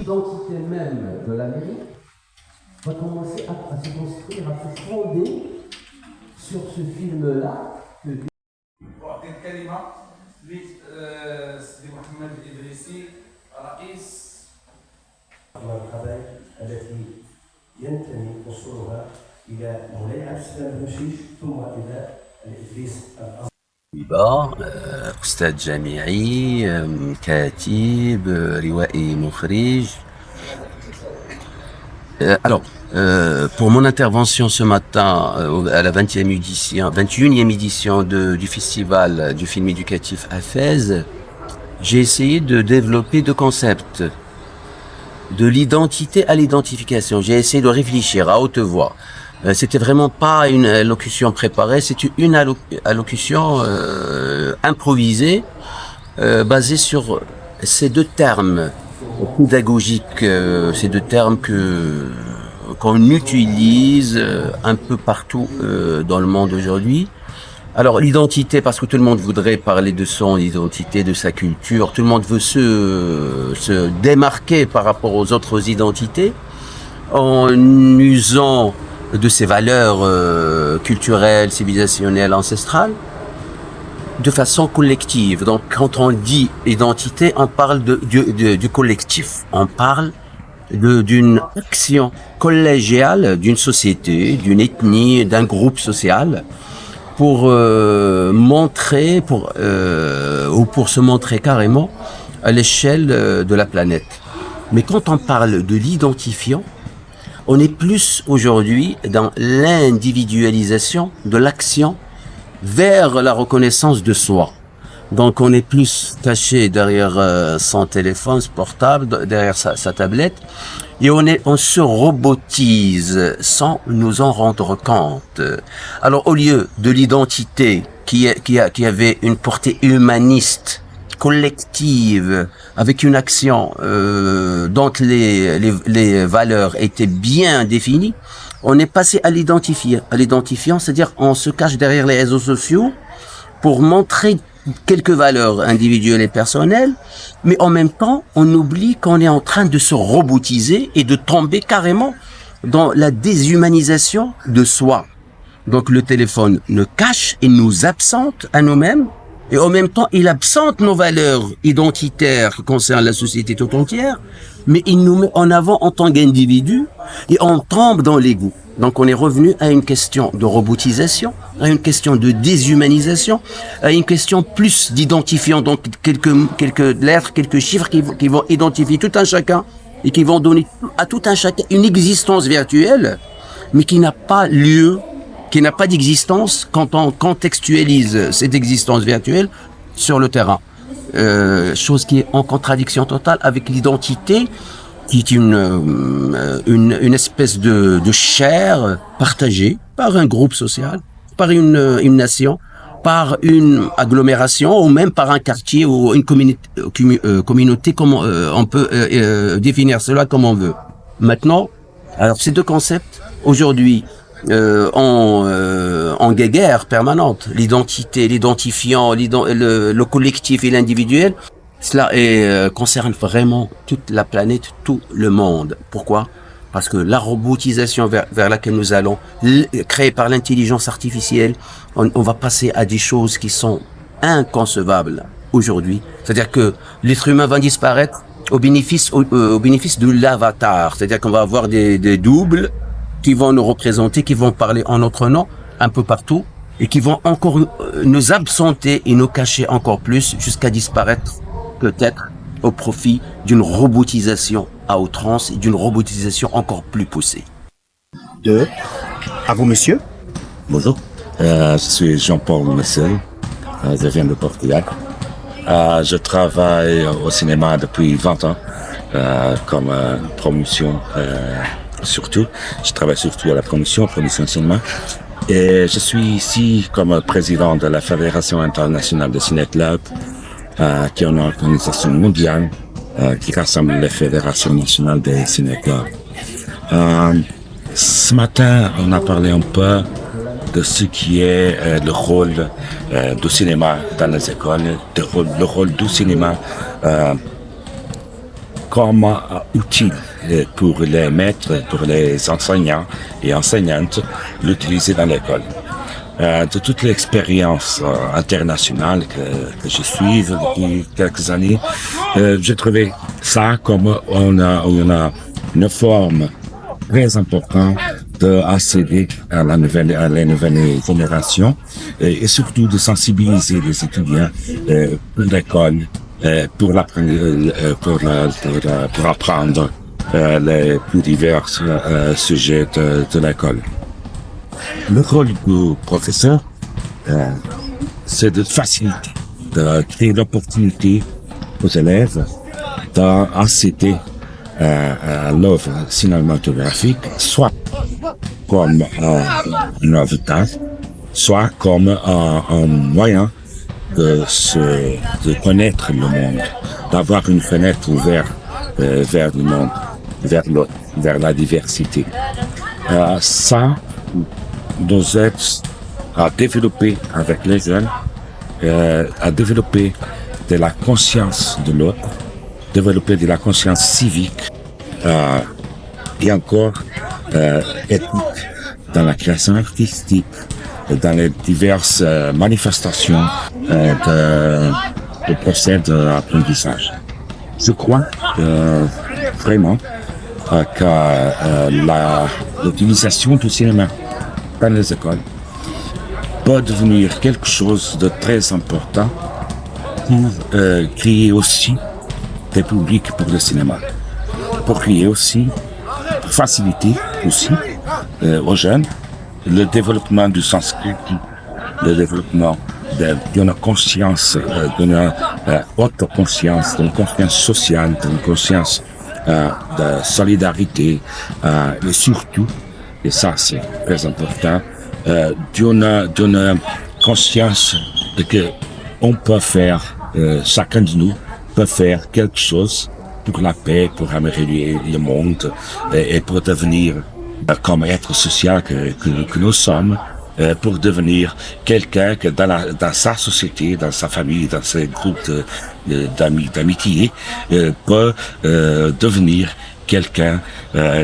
l'identité même de l'Amérique va commencer à se construire, à se fonder sur ce film-là. أعطي الكلمة لسيدي محمد الإدريسي رئيس القبائل التي ينتمي أصولها إلى مولاي عبد السلام الهشيش ثم إلى الإدريس أستاذ جامعي كاتب روائي مخرج. Alors, pour mon intervention ce matin à la 21e édition du festival du film éducatif à Fès, j'ai essayé de développer deux concepts, de l'identité à l'identification. J'ai essayé de réfléchir à haute voix. C'était vraiment pas une allocution préparée, c'était une allocution improvisée, basée sur ces deux termes pédagogiques, ces deux termes qu'on utilise un peu partout dans le monde aujourd'hui. Alors l'identité, parce que tout le monde voudrait parler de son identité, de sa culture, tout le monde veut se démarquer par rapport aux autres identités en usant de ses valeurs culturelles, civilisationnelles, ancestrales, de façon collective. Donc quand on dit identité, on parle du collectif, on parle d'une action collégiale d'une société, d'une ethnie, d'un groupe social, pour montrer, ou pour se montrer carrément à l'échelle de la planète. Mais quand on parle de l'identifiant, on est plus aujourd'hui dans l'individualisation de l'action vers la reconnaissance de soi. Donc on est plus caché derrière son téléphone portable, derrière sa tablette, et on se robotise sans nous en rendre compte. Alors au lieu de l'identité qui avait une portée humaniste, collective, avec une action dont les valeurs étaient bien définies, on est passé à l'identifiant, c'est-à-dire on se cache derrière les réseaux sociaux pour montrer quelques valeurs individuelles et personnelles, mais en même temps, on oublie qu'on est en train de se robotiser et de tomber carrément dans la déshumanisation de soi. Donc le téléphone nous cache et nous absente à nous-mêmes, et en même temps, il absente nos valeurs identitaires qui concernent la société tout entière, mais il nous met en avant en tant qu'individu, et on tombe dans l'ego. Donc on est revenu à une question de robotisation, à une question de déshumanisation, à une question plus d'identifiant, donc quelques lettres, quelques chiffres qui vont identifier tout un chacun et qui vont donner à tout un chacun une existence virtuelle, mais qui n'a pas lieu, qui n'a pas d'existence quand on contextualise cette existence virtuelle sur le terrain. Chose qui est en contradiction totale avec l'identité, qui est une espèce de chair partagée par un groupe social, par une nation, par une agglomération ou même par un quartier ou une communauté, comme on peut définir cela comme on veut. Maintenant, alors ces deux concepts aujourd'hui en guéguerre permanente, l'identité, l'identifiant, le collectif et l'individuel. Cela concerne vraiment toute la planète, tout le monde. Pourquoi? Parce que la robotisation vers laquelle nous allons, créée par l'intelligence artificielle, on va passer à des choses qui sont inconcevables aujourd'hui. C'est-à-dire que l'être humain va disparaître au bénéfice de l'avatar. C'est-à-dire qu'on va avoir des doubles qui vont nous représenter, qui vont parler en notre nom un peu partout et qui vont encore nous absenter et nous cacher encore plus jusqu'à disparaître, peut-être au profit d'une robotisation à outrance et d'une robotisation encore plus poussée. À vous, monsieur. Bonjour, je suis Jean-Paul Messel, je viens de Portugal. Je travaille au cinéma depuis 20 ans, comme promotion surtout. Je travaille surtout à la promotion cinéma. Et je suis ici comme président de la Fédération internationale de Ciné-Club, qui est une organisation mondiale qui rassemble les fédérations nationales des ciné-clubs. Ce matin, on a parlé un peu de ce qui est le rôle du cinéma dans les écoles, le rôle du cinéma comme outil pour les maîtres, pour les enseignants et enseignantes, l'utiliser dans l'école. De toute l'expérience internationale que je suis depuis quelques années, j'ai trouvé ça comme on a une forme très importante d'accéder à la nouvelle génération et surtout de sensibiliser les étudiants pour l'école, pour apprendre les plus divers sujets de l'école. Le rôle du professeur, c'est de faciliter, de créer l'opportunité aux élèves d'accéder à l'œuvre cinématographique, soit comme une œuvre d'art, soit comme un moyen de connaître le monde, d'avoir une fenêtre ouverte vers le monde, vers l'autre, vers la diversité. Ça nous aide à développer avec les jeunes, à développer de la conscience de l'autre, développer de la conscience civique et encore éthique dans la création artistique, dans les diverses manifestations de procès d'apprentissage. Je crois vraiment que l'utilisation du cinéma dans les écoles peut devenir quelque chose de très important pour créer aussi des publics pour le cinéma, pour créer aussi, pour faciliter aussi aux jeunes le développement du sens critique, le développement d'une conscience, d'une haute conscience, d'une conscience sociale, d'une conscience de solidarité, et surtout, et ça c'est très important, d'une conscience de que on peut faire, chacun de nous peut faire quelque chose pour la paix, pour améliorer le monde et pour devenir comme être social que nous sommes, pour devenir quelqu'un que dans sa société, dans sa famille, dans ses groupes d'amitié, peut devenir quelqu'un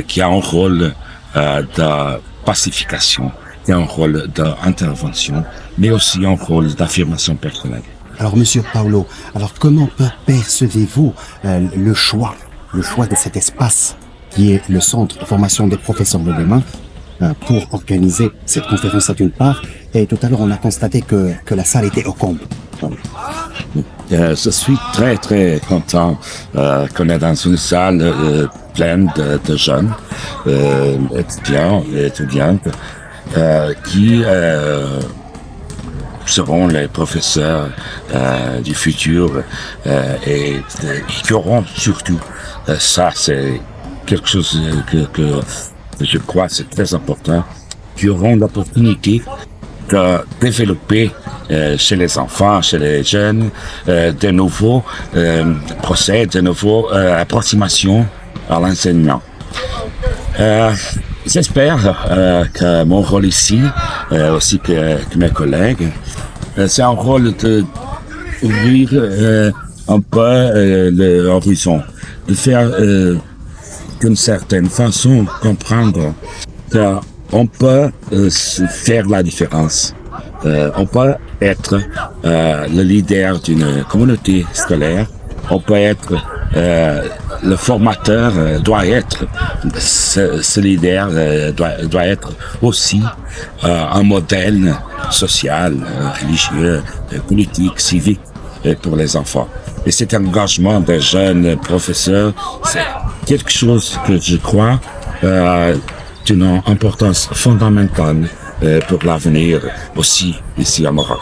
qui a un rôle de pacification, qui a un rôle d'intervention, mais aussi un rôle d'affirmation personnelle. Alors, Monsieur Paulo, alors comment percevez-vous le choix de cet espace qui est le centre de formation des professeurs de demain pour organiser cette conférence d'une part, et tout à l'heure on a constaté que la salle était au comble. Je suis très très content qu'on est dans une salle pleine de jeunes étudiants et étudiantes qui seront les professeurs du futur et qui auront surtout, ça c'est quelque chose que je crois c'est très important, qui auront l'opportunité de développer chez les enfants, chez les jeunes, de nouveaux procès, de nouveaux approximations à l'enseignement. J'espère que mon rôle ici, aussi que mes collègues, c'est un rôle de ouvrir un peu l'horizon, de faire d'une certaine façon comprendre qu'on peut faire la différence. On peut être le leader d'une communauté scolaire, on peut être le formateur doit être, ce leader doit être aussi un modèle social, religieux, politique, civique pour les enfants. Et cet engagement des jeunes professeurs, c'est quelque chose que je crois d'une importance fondamentale pour l'avenir aussi ici au Maroc.